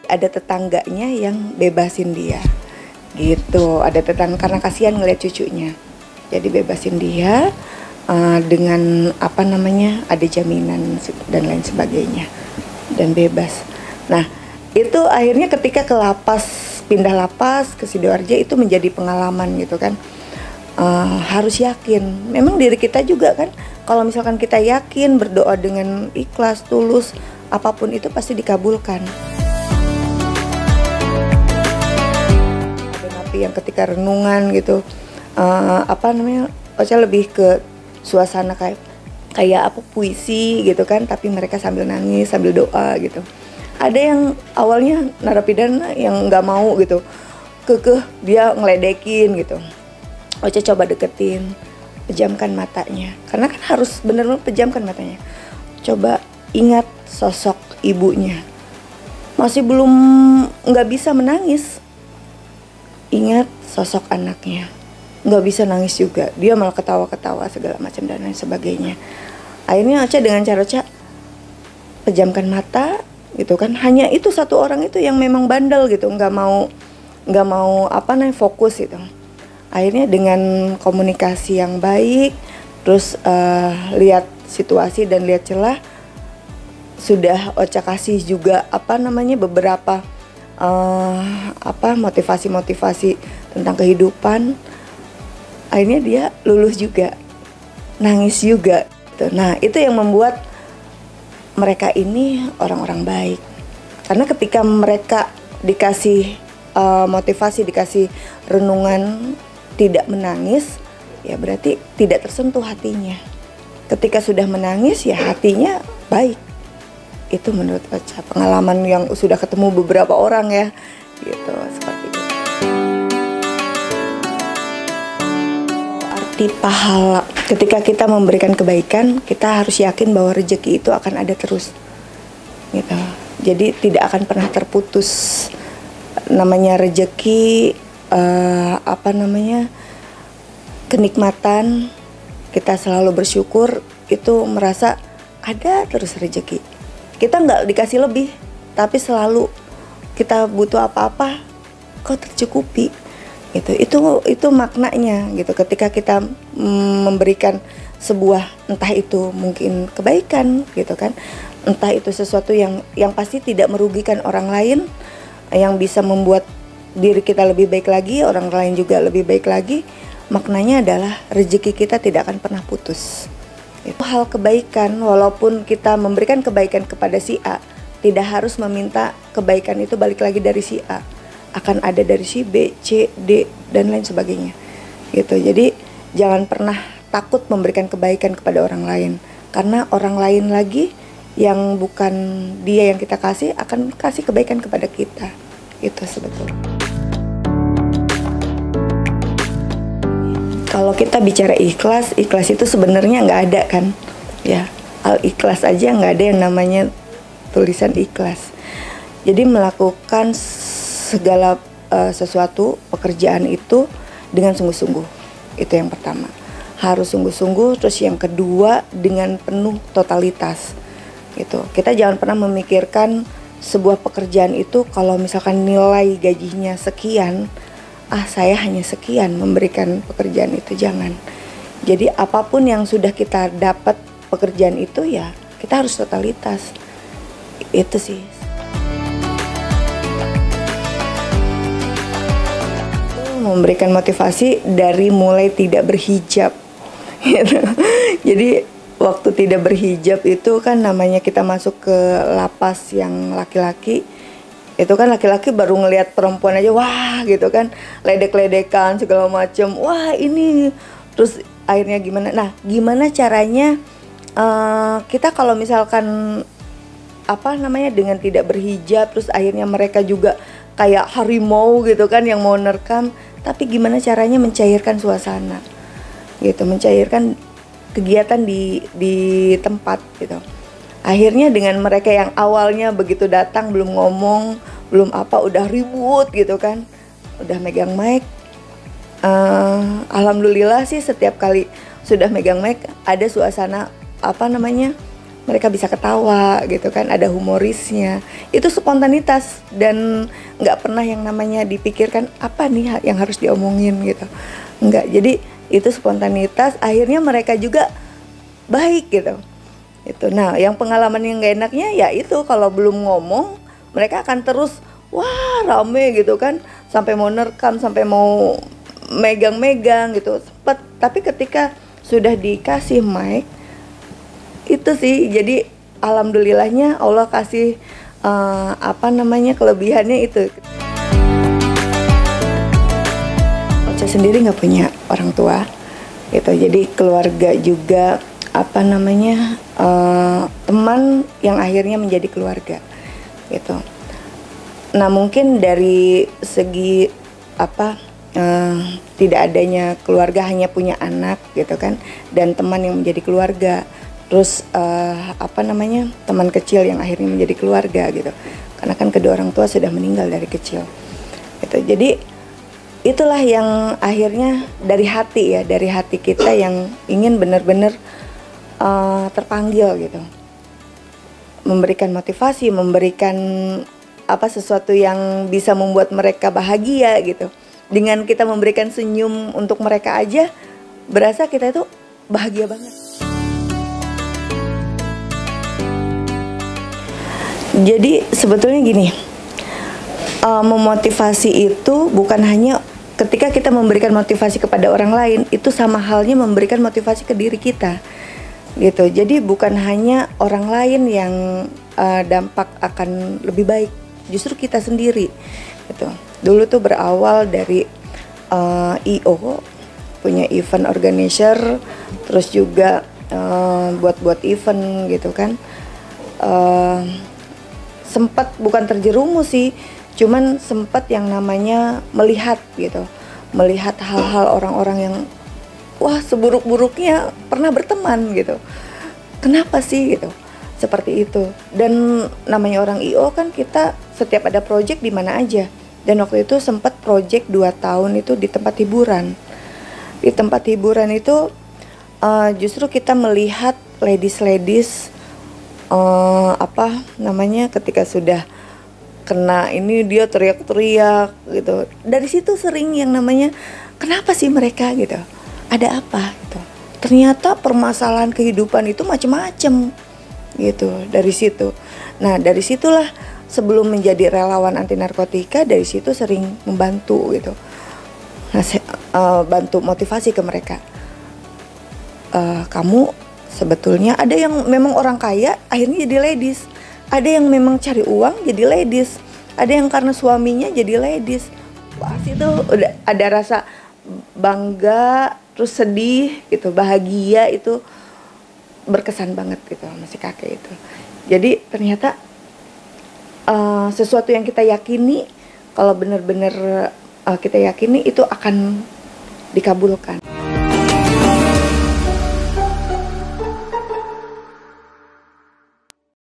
ada tetangganya yang bebasin dia gitu. Ada tetangga karena kasihan ngeliat cucunya, jadi bebasin dia dengan apa namanya, ada jaminan dan lain sebagainya, dan bebas. Nah itu akhirnya ketika ke lapas, pindah lapas ke Sidoarjo, itu menjadi pengalaman gitu kan. Harus yakin, memang diri kita juga kan, kalau misalkan kita yakin, berdoa dengan ikhlas, tulus, apapun itu pasti dikabulkan. Ada napi yang ketika renungan gitu, apa namanya, Ocha lebih ke suasana kayak apa, puisi gitu kan, tapi mereka sambil nangis, sambil doa gitu. Ada yang awalnya narapidana yang nggak mau gitu, kekeh dia ngeledekin gitu. Ocha coba deketin, pejamkan matanya, karena kan harus benar-benar pejamkan matanya. Coba ingat sosok ibunya, masih belum, nggak bisa menangis. Ingat sosok anaknya, nggak bisa nangis juga, dia malah ketawa-ketawa segala macam dan lain sebagainya. Akhirnya Ocha dengan cara Ocha pejamkan mata gitu kan. Hanya itu satu orang itu yang memang bandel gitu, nggak mau apa namanya, fokus gitu. Akhirnya dengan komunikasi yang baik, terus lihat situasi dan lihat celah, sudah Ocha kasih juga apa namanya, beberapa apa motivasi tentang kehidupan. Akhirnya dia lulus juga, nangis juga. Nah itu yang membuat mereka ini orang-orang baik, karena ketika mereka dikasih motivasi, dikasih renungan, tidak menangis, ya berarti tidak tersentuh hatinya. Ketika sudah menangis, ya hatinya baik. Itu menurut Ocha, pengalaman yang sudah ketemu beberapa orang ya, gitu, seperti itu. Arti pahala, ketika kita memberikan kebaikan, kita harus yakin bahwa rezeki itu akan ada terus, gitu. Jadi tidak akan pernah terputus. Namanya rezeki, apa namanya, kenikmatan, kita selalu bersyukur, itu merasa ada terus rezeki. Kita nggak dikasih lebih, tapi selalu kita butuh apa-apa kok tercukupi gitu. Itu maknanya gitu, ketika kita memberikan sebuah, entah itu mungkin kebaikan gitu kan, entah itu sesuatu yang pasti tidak merugikan orang lain, yang bisa membuat diri kita lebih baik lagi, orang lain juga lebih baik lagi, maknanya adalah rezeki kita tidak akan pernah putus. Itu hal kebaikan, walaupun kita memberikan kebaikan kepada si A, tidak harus meminta kebaikan itu balik lagi dari si A, akan ada dari si B, C, D, dan lain sebagainya gitu. Jadi jangan pernah takut memberikan kebaikan kepada orang lain, karena orang lain lagi yang bukan dia yang kita kasih akan kasih kebaikan kepada kita. Itu sebetulnya. Kalau kita bicara ikhlas, ikhlas itu sebenarnya nggak ada kan, ya. Al ikhlas aja nggak ada yang namanya tulisan ikhlas. Jadi melakukan segala sesuatu pekerjaan itu dengan sungguh-sungguh, itu yang pertama. Harus sungguh-sungguh. Terus yang kedua, dengan penuh totalitas, gitu. Kita jangan pernah memikirkan sebuah pekerjaan itu kalau misalkan nilai gajinya sekian, saya hanya sekian memberikan pekerjaan itu, jangan. Jadi apapun yang sudah kita dapat pekerjaan itu, ya kita harus totalitas. Itu sih. Memberikan motivasi dari mulai tidak berhijab gitu. Jadi waktu tidak berhijab itu kan namanya kita masuk ke lapas yang laki-laki. Itu kan laki-laki baru ngelihat perempuan aja, wah gitu kan, ledek-ledekan segala macam, wah ini. Terus akhirnya gimana? Nah, gimana caranya kita kalau misalkan apa namanya, dengan tidak berhijab, terus akhirnya mereka juga kayak harimau gitu kan yang mau nerkam, tapi gimana caranya mencairkan suasana gitu, mencairkan kegiatan di tempat gitu. Akhirnya dengan mereka yang awalnya begitu datang belum ngomong, belum apa, udah ribut gitu kan, udah megang mic. Alhamdulillah sih setiap kali sudah megang mic ada suasana apa namanya, mereka bisa ketawa gitu kan, ada humorisnya. Itu spontanitas dan nggak pernah yang namanya dipikirkan apa nih yang harus diomongin gitu. Nggak, jadi itu spontanitas, akhirnya mereka juga baik gitu. Itu. Nah, yang pengalaman yang gak enaknya ya itu kalau belum ngomong mereka akan terus wah rame gitu kan, sampai mau nerekam, sampai mau megang-megang gitu. Sempet, tapi ketika sudah dikasih mic itu sih, jadi alhamdulillahnya Allah kasih kelebihannya itu. Ocha sendiri nggak punya orang tua gitu, jadi keluarga juga teman yang akhirnya menjadi keluarga gitu. Nah mungkin dari segi tidak adanya keluarga, hanya punya anak gitu kan, dan teman yang menjadi keluarga, terus teman kecil yang akhirnya menjadi keluarga gitu, karena kan kedua orang tua sudah meninggal dari kecil gitu. Jadi itulah yang akhirnya dari hati kita yang ingin benar-benar terpanggil gitu, memberikan motivasi, memberikan sesuatu yang bisa membuat mereka bahagia gitu. Dengan kita memberikan senyum untuk mereka aja, berasa kita itu bahagia banget. Jadi sebetulnya gini, memotivasi itu bukan hanya ketika kita memberikan motivasi kepada orang lain, itu sama halnya memberikan motivasi ke diri kita gitu. Jadi bukan hanya orang lain yang dampak akan lebih baik, justru kita sendiri gitu. Dulu tuh berawal dari IO, punya event organizer, terus juga buat event gitu kan. Sempat bukan terjerumus sih, cuman sempat yang namanya melihat gitu, melihat hal-hal orang-orang yang wah seburuk-buruknya pernah berteman gitu. Kenapa sih gitu? Seperti itu. Dan namanya orang IO kan, kita setiap ada project di mana aja. Dan waktu itu sempat project 2 tahun itu di tempat hiburan. Di tempat hiburan itu justru kita melihat ladies ketika sudah kena ini dia teriak-teriak gitu. Dari situ sering yang namanya kenapa sih mereka gitu? Ada apa gitu. Ternyata permasalahan kehidupan itu macam-macam gitu dari situ. Nah, dari situlah sebelum menjadi relawan anti narkotika, dari situ sering membantu gitu. Nah, bantu motivasi ke mereka. Kamu sebetulnya ada yang memang orang kaya akhirnya jadi ladies. Ada yang memang cari uang jadi ladies. Ada yang karena suaminya jadi ladies. Wah, situ udah ada rasa bangga, terus sedih gitu, bahagia, itu berkesan banget gitu sama si kakek itu. Jadi ternyata sesuatu yang kita yakini, kalau benar-benar kita yakini itu akan dikabulkan.